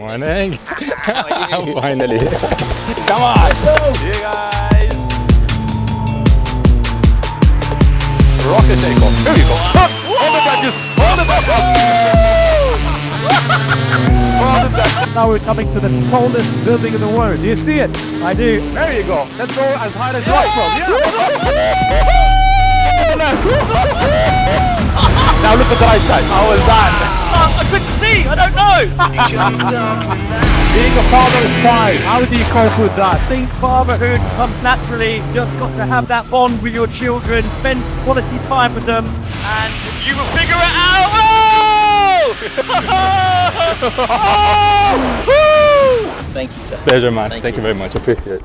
Morning. How are you? Finally. Come on. See you guys. Rocket takeoff. Here you go. All the badges. All the badges. Now we're coming to the tallest building in the world. Do you see it? I do. There you go. Let's go as high as you like from. Now look at the right side. How was that? I couldn't see, I don't know. Being a father is pride. How do you cope with that? I think fatherhood comes naturally. Just got to have that bond with your children, spend quality time with them, and you will figure it out. Oh! Thank you, sir. Pleasure, man. Thank you very much. Appreciate it.